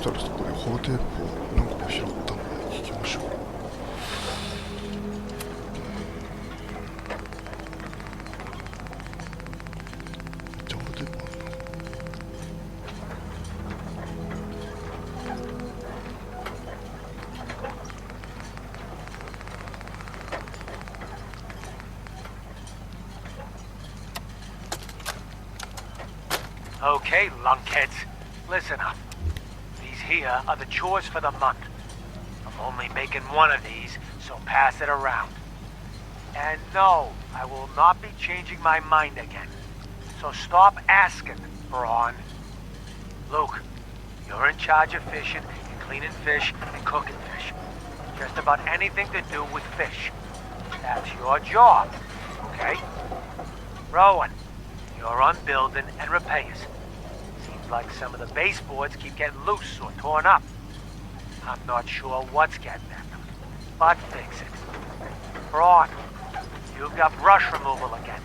したらちょっとこれ法テープを何個か拾ったので聞きましょう。じゃあ法テープあるな。Okay, lunkheads, listen up. These here are the chores for the month. I'm only making one of these, so pass it around. And no, I will not be changing my mind again. So stop asking, Braun. Luke, you're in charge of fishing and cleaning fish and cooking fish. Just about anything to do with fish. That's your job, okay? Rowan, you're on building and repairs. Seems like some of the baseboards keep getting loose or torn up. I'm not sure what's getting at them, but fix it. Braun, you've got brush removal again.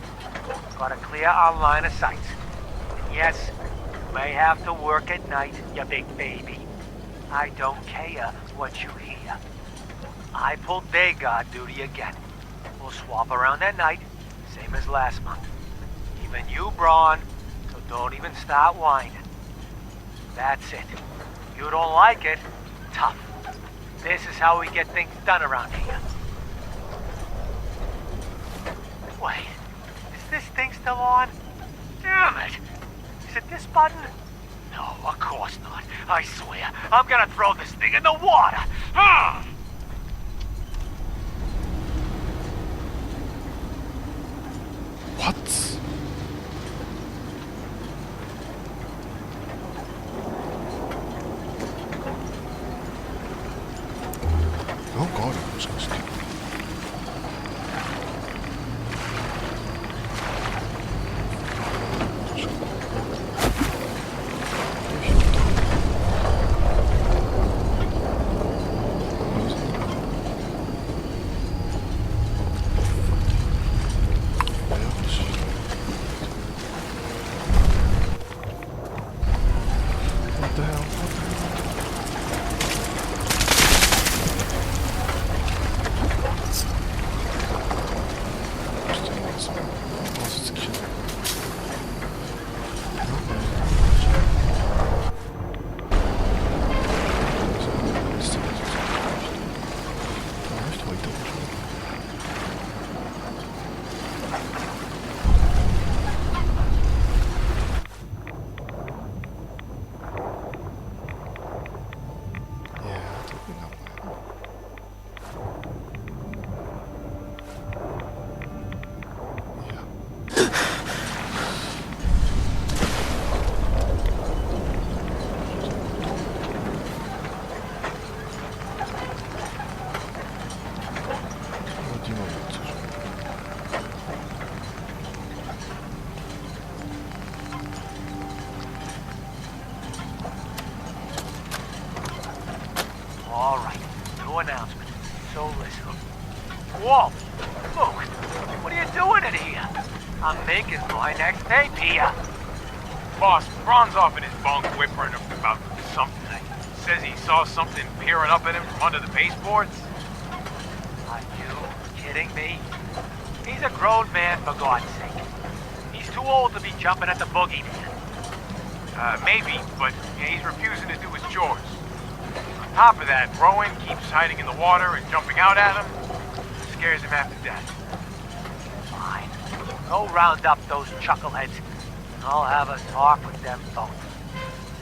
Gotta clear our line of sight. And yes, you may have to work at night, you big baby. I don't care what you hear. I pulled day guard duty again. We'll swap around at night, same as last month. Even you, Braun, so don't even start whining. That's it. If you don't like it, tough. This is how we get things done around here. Wait, is this thing still on? Damn it! Is it this button? No, of course not. I swear, I'm gonna throw this thing in the water! What? なんかある？もしかして。Alright, new announcement. So listen. Whoa! Luke, what are you doing in here? I'm making my next tape here. Boss, Braun's off in his bunk whimpering about something. Says he saw something peering up at him from under the baseboards. Are you kidding me? He's a grown man, for God's sake. He's too old to be jumping at the boogeyman. Maybe, but he's refusing to do his chores. On top of that, Rowan keeps hiding in the water and jumping out at him. Scares him half to death. Fine. Go round up those chuckleheads, and I'll have a talk with them both.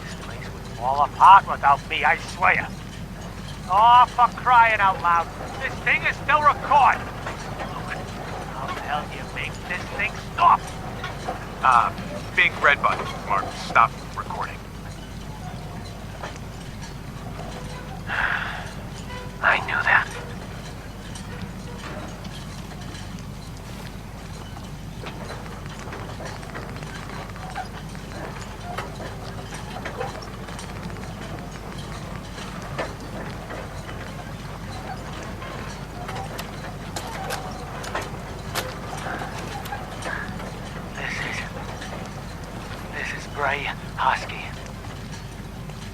This place would fall apart without me, I swear. Oh, for crying out loud, this thing is still recording. Look, how the hell do you make this thing stop? Big red button marked stop recording. I knew that. This is Bray Hosky.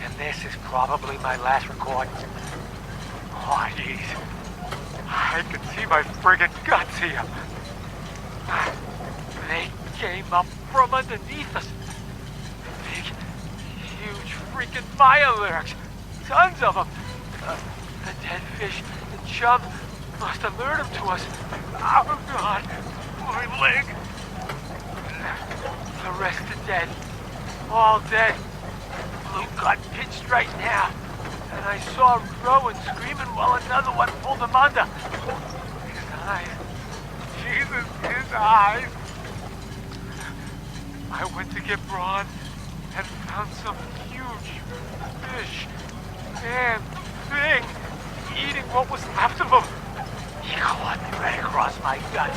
And this is probably my last recording. Oh, jeez. I can see my friggin' guts here. They came up from underneath us. Big, huge freaking fire lurks. Tons of them. The dead fish, the chum, must have lured them to us. Oh, God. My leg. The rest are dead. All dead. Luke got pinched right now. And I saw Rowan screaming while another one pulled him under. His eyes. Jesus, his eyes. I went to get Braun and found some huge fish. Man, thing. Eating what was left of him. He clawed me right across my gut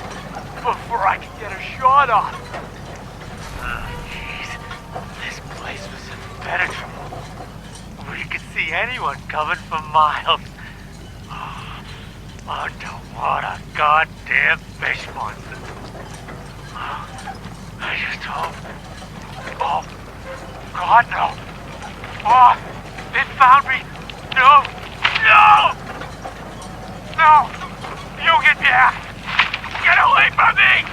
before I could get a shot off. Jeez. This place was in better trouble. We could see anyone coming for miles. Oh, underwater goddamn fish monster. Oh, I just hope. Oh, God, no. Oh, it found me. No. No! No! You get there! Get away from me!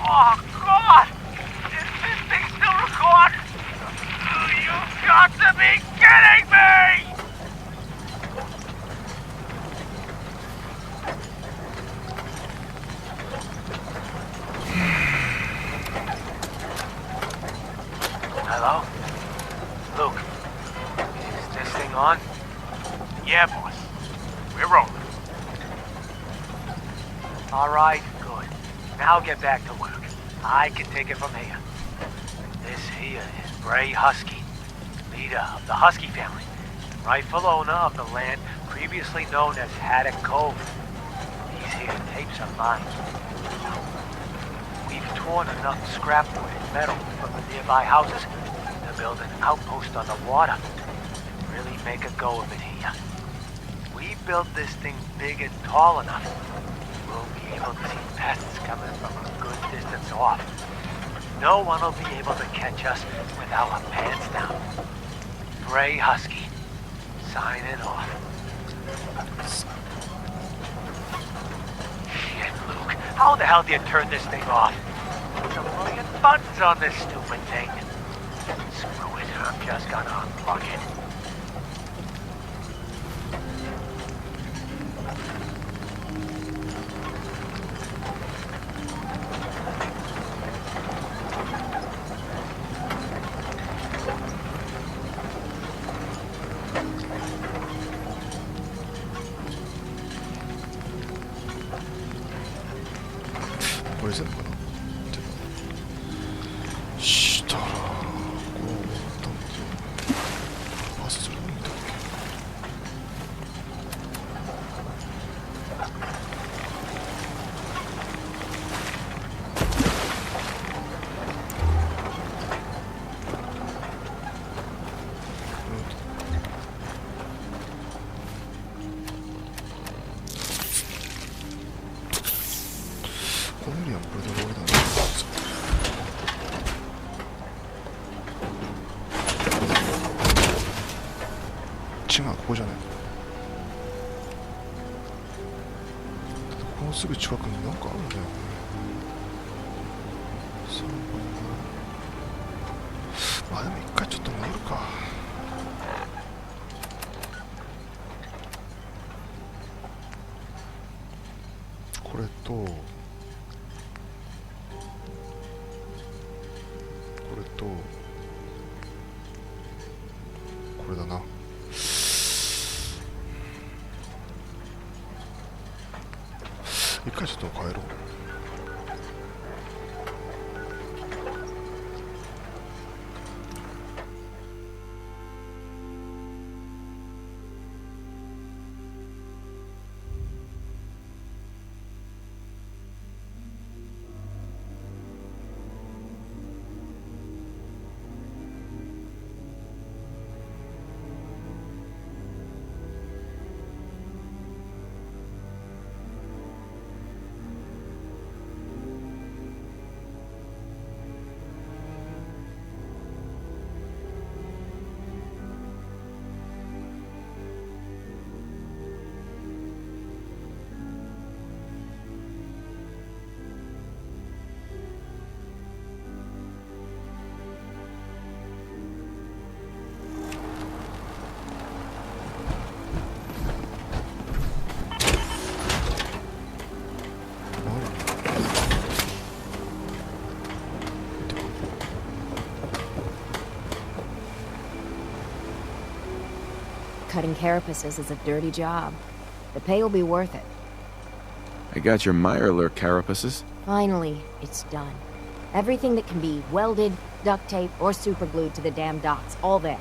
Oh, God! Is this thing still recording? You've got to be kidding me! Hello? Luke, is this thing on? Yeah, boss. We're rolling. All right, good. Now get back to work. I can take it from here. This here is Bray Husky, leader of the Husky family, and rightful owner of the land previously known as Haddock Cove. These here tapes are mine. We've torn enough scrap wood and metal from the nearby houses to build an outpost on the water and really make a go of it here. We built this thing big and tall enough. We'll be able to see pests coming from a good distance off. No one will be able to catch us with our pants down. Bray Husky, signing off. Shit, Luke. How the hell do you turn this thing off? There's a million buttons on this stupid thing. Screw it, I'm just gonna unplug it. What is it? 지금 그거잖아요. もうすぐ近くになんかあるんだよね。まあでも一回ちょっと乗るか。これとこれとこれだな。一回ちょっと帰ろう。cutting carapaces is a dirty job. The pay will be worth it. I got your Mirelurk carapaces. Finally, it's done. Everything that can be welded, duct tape, or superglued to the damn docks, all there.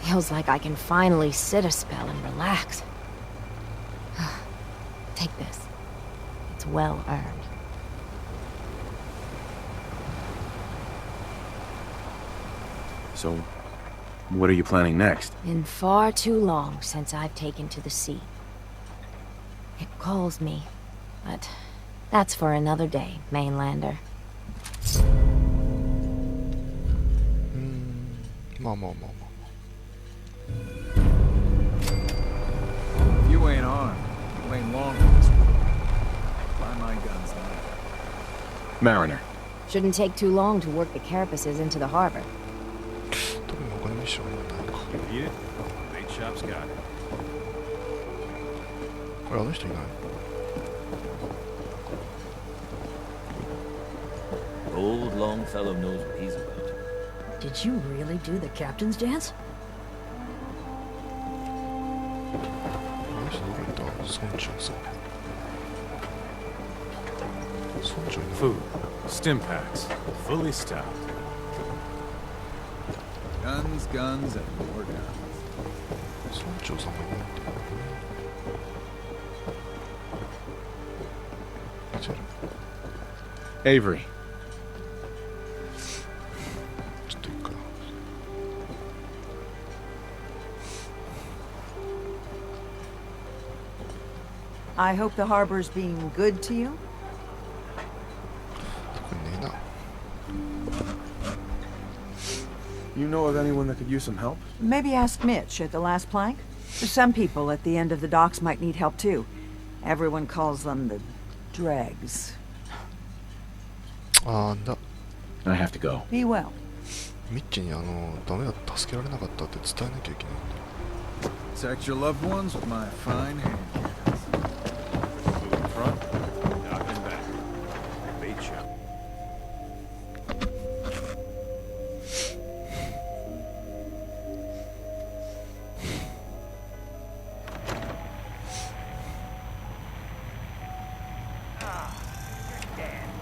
Feels like I can finally sit a spell and relax. Take this. It's well earned. So, what are you planning next? Been far too long since I've taken to the sea. It calls me, but that's for another day, mainlander. まあまあまあまあ If you ain't armed, you ain't long for this one. Buy my guns now. Mariner. Shouldn't take too long to work the carapaces into the harbor. 特に他にミッションはないか。 Eat it? Bait shop's got it. あれ、あの人いない？ Old Longfellow knows what he's about. Did you really do the captain's dance? あの人どこ行った？村長さん。村長いない？ Food. Stim packs. Fully stocked. Guns, guns, and more guns. 村長さんもいないんだ。じゃあ Avery. ちょっといいかな。 I hope the harbor's being good to you. 特にねえな。 You know of anyone that could use some help? Maybe ask Mitch at the last plank. Some people at the end of the docks might need help too. Everyone calls them the dregs. あーんだ。 I have to go. Be well. ミッチにダメだった助けられなかったって伝えなきゃいけないんだ。 Protect your loved ones with my fine hand cannons. Food in front, dock in back. Bait shop.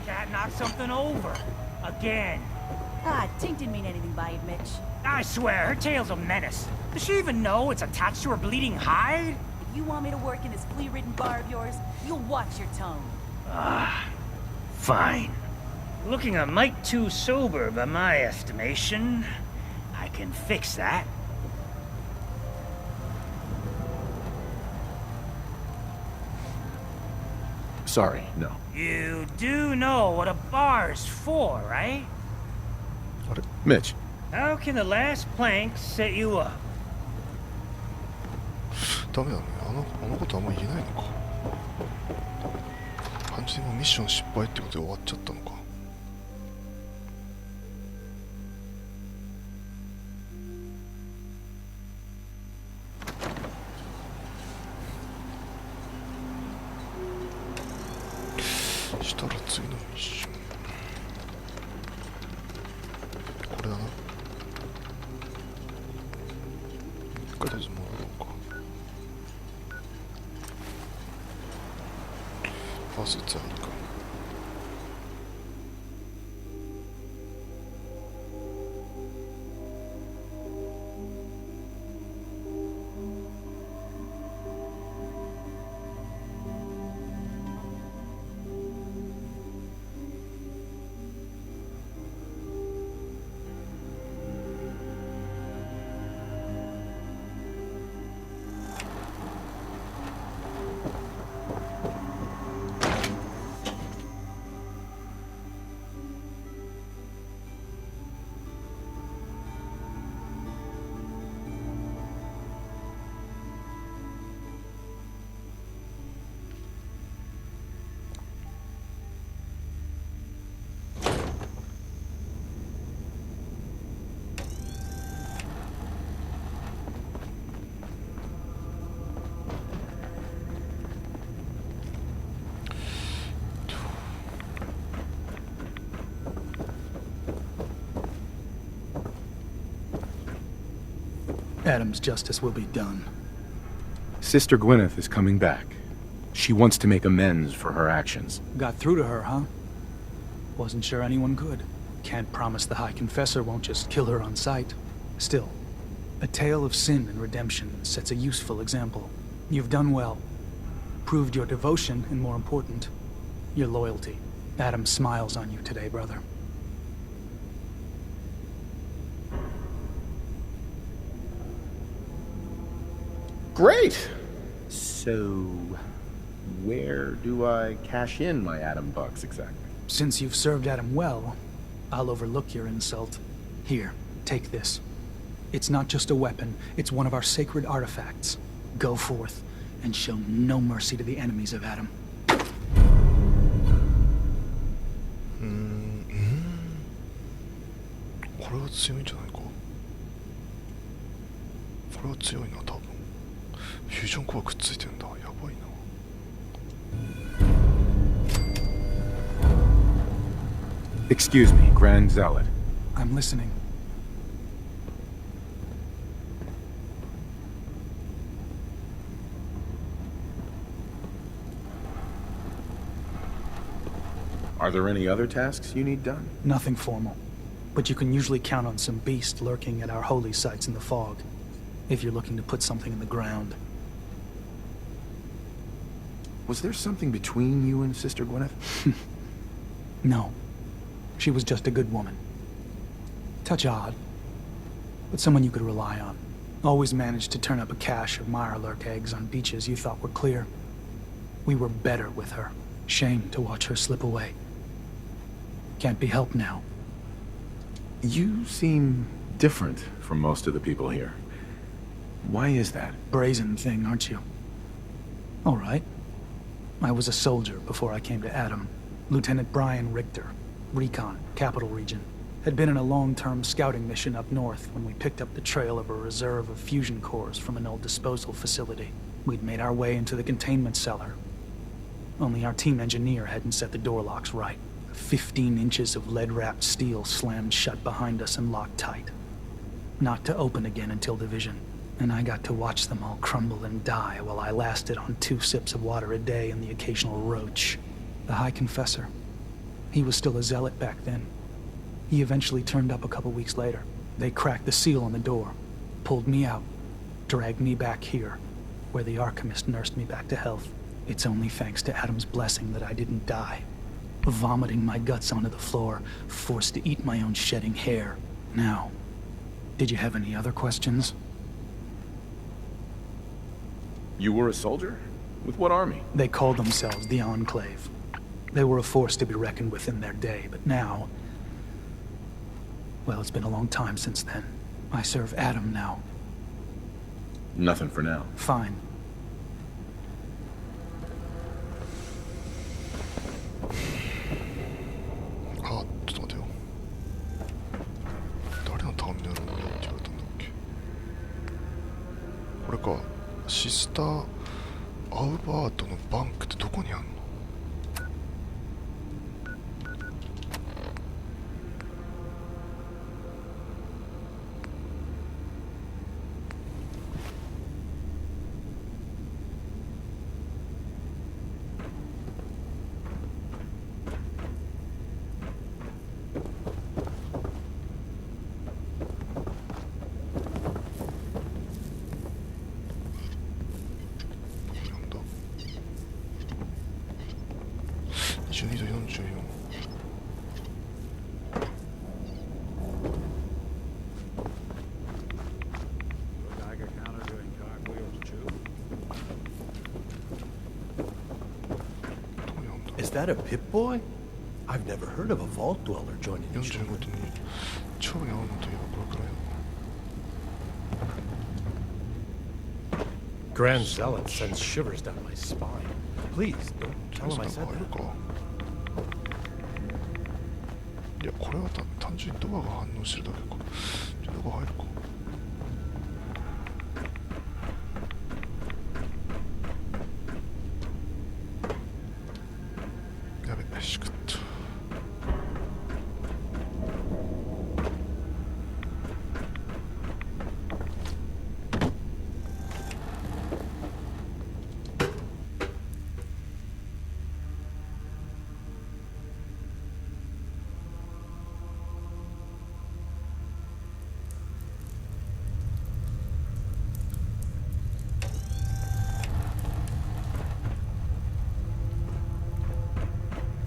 Cat knocked something over. Again. Ah, Tink didn't mean anything by it, Mitch. I swear, her tail's a menace. Does she even know it's attached to her bleeding hide? If you want me to work in this flea-ridden bar of yours, you'll watch your tone. Fine. Looking a mite too sober by my estimation. I can fix that. Sorry, no. You do know what a bar's for, right? Mitch. How can the last plank set you up? ダメだね。あのことあんま言えないのか。完全にもうミッション失敗ってことで終わっちゃったのか。したら次のミッション。これだな。一回とりあえず戻ろうか。ファーストツアーか。Adam's justice will be done. Sister Gwyneth is coming back. She wants to make amends for her actions. Got through to her, huh? Wasn't sure anyone could. Can't promise the High Confessor won't just kill her on sight. Still, a tale of sin and redemption sets a useful example. You've done well. Proved your devotion, and more important, your loyalty. Adam smiles on you today, brother. Great! So, where do I cash in my Adam bucks exactly? Since you've served Adam well, I'll overlook your insult. Here, take this. It's not just a weapon, it's one of our sacred artifacts. Go forth, and show no mercy to the enemies of Adam. これは強いんじゃないか。これは強いな、多分。フュージョンコアくっついてんだ。やばいな。Excuse me, Grand Zealot. I'm listening. Are there any other tasks you need done? Nothing formal. But you can usually count on some beast lurking at our holy sites in the fog, if you're looking to put something in the ground. Was there something between you and Sister Gwyneth? No. She was just a good woman. Touch odd, but someone you could rely on. Always managed to turn up a cache of Mirelurk eggs on beaches you thought were clear. We were better with her. Shame to watch her slip away. Can't be helped now. You seem different from most of the people here. Why is that? Brazen thing, aren't you? All right. I was a soldier before I came to Adam. Lieutenant Brian Richter, Recon, Capital Region. Had been in a long-term scouting mission up north when we picked up the trail of a reserve of fusion cores from an old disposal facility. We'd made our way into the containment cellar. Only our team engineer hadn't set the door locks right. 15 inches of lead-wrapped steel slammed shut behind us and locked tight. Not to open again until division. And I got to watch them all crumble and die while I lasted on 2 sips of water a day and the occasional roach. The High Confessor. He was still a zealot back then. He eventually turned up a couple weeks later. They cracked the seal on the door, pulled me out, dragged me back here, where the Archimist nursed me back to health. It's only thanks to Adam's blessing that I didn't die. Vomiting my guts onto the floor, forced to eat my own shedding hair. Now, did you have any other questions? You were a soldier? With what army? They called themselves the Enclave. They were a force to be reckoned with in their day, but now... Well, it's been a long time since then. I serve Adam now. Nothing for now. Fine. Ah, ちょっと待てよ。誰のターミナルをって言われたんだっけ。これか。シスター・アウバートのバンクってどこにあんの？22度44。Geiger counter doing cartwheels too. Is that a Pip-Boy? I've never heard of a Vault Dweller joining the 45度に超やわのといえばこれくらい。 Grand Zealot sends shivers down my spine. Please, don't tell him I said that. いや、これは単純にドアが反応してるだけか。じゃあドア入るか。やべ、しくった。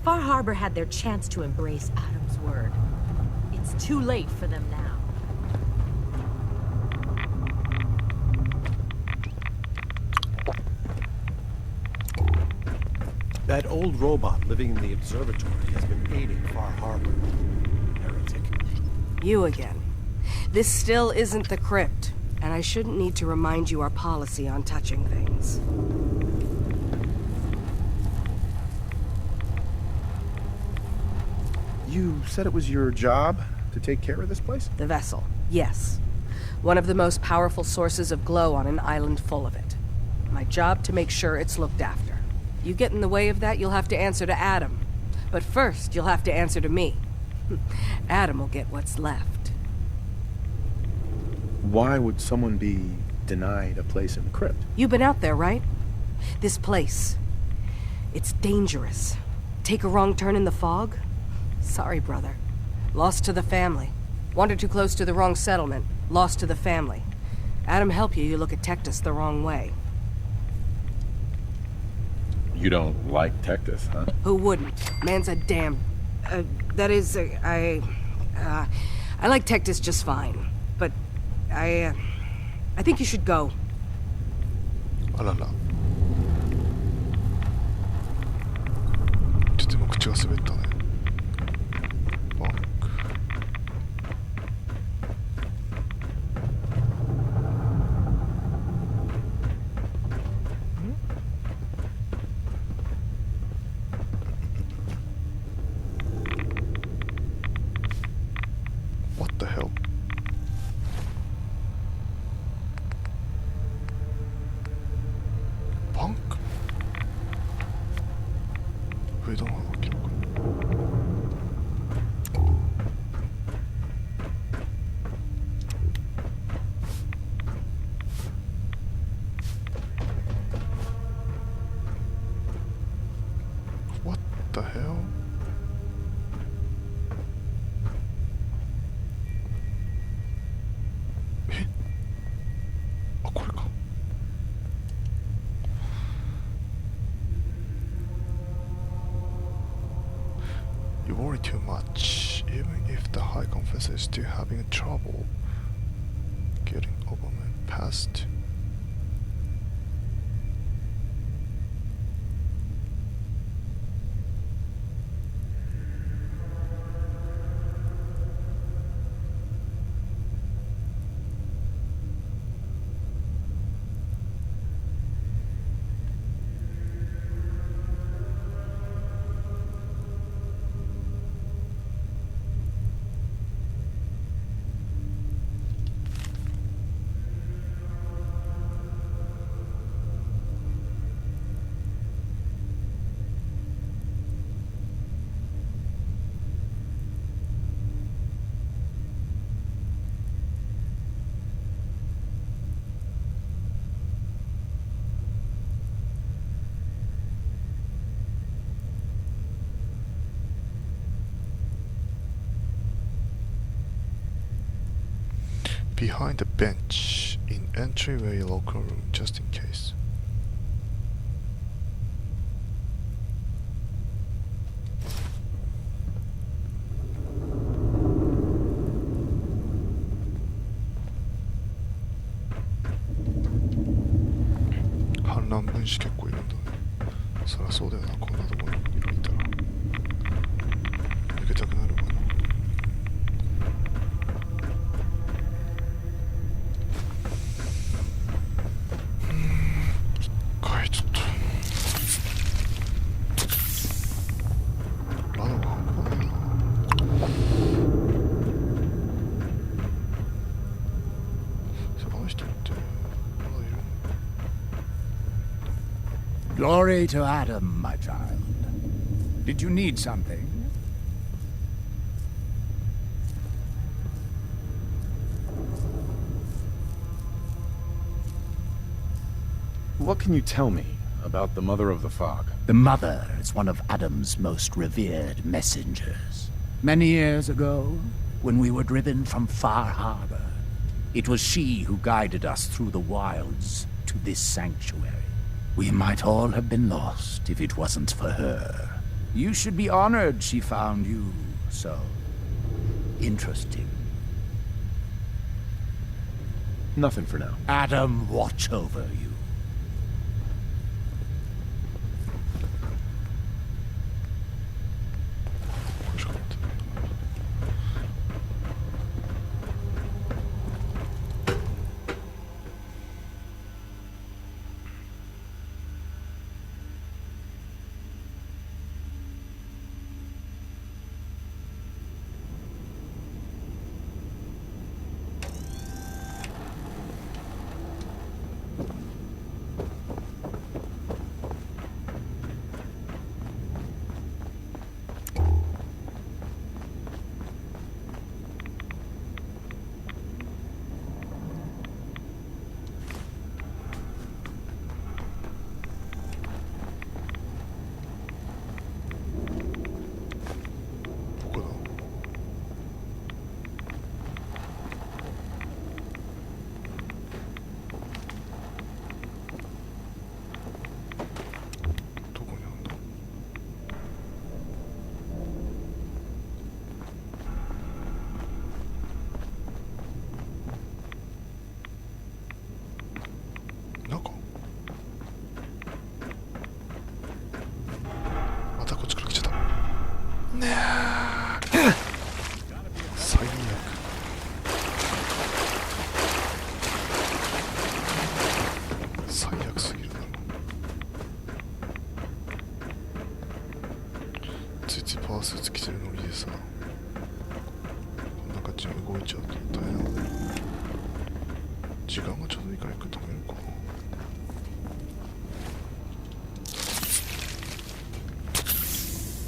Far Harbor had their chance to embrace Adam's word. It's too late for them now. That old robot living in the observatory has been aiding Far Harbor. Heretic. You again. This still isn't the crypt, and I shouldn't need to remind you our policy on touching things. You said it was your job to take care of this place? The vessel, yes. One of the most powerful sources of glow on an island full of it. My job to make sure it's looked after. You get in the way of that, you'll have to answer to Adam. But first, you'll have to answer to me. Adam will get what's left. Why would someone be denied a place in the crypt? You've been out there, right? This place. It's dangerous. Take a wrong turn in the fog? Sorry, brother. Lost to the family. Wandered too close to the wrong settlement. Lost to the family. Adam help you, you look at Tectus the wrong way. You don't like Tectus, huh? Who wouldn't? Man's a damn... that is, I like Tectus just fine. But, I think you should go. あらら。ちょっと今口が滑ったね。バンク。What the hell? Punk? フードマンの記録。What the hell? え？あ、これか。You worry too much, even if the High Confessor is still having trouble getting Oberman past. Behind the bench in entryway locker room, just in case. Han 乱分子結構いるんだね。そりゃそうだよな、こんなところにいたら抜けたくなるわな。Glory to Adam, my child. Did you need something? What can you tell me about the Mother of the Fog? The Mother is one of Adam's most revered messengers. Many years ago, when we were driven from Far Harbor, it was she who guided us through the wilds to this sanctuary. We might all have been lost if it wasn't for her. You should be honored she found you so interesting. Nothing for now. Adam, watch over you.ついついパワースーツ着てるノリでさ、こんな感じに動いちゃうと大変なので、時間がちょうどいいから一回止めるか。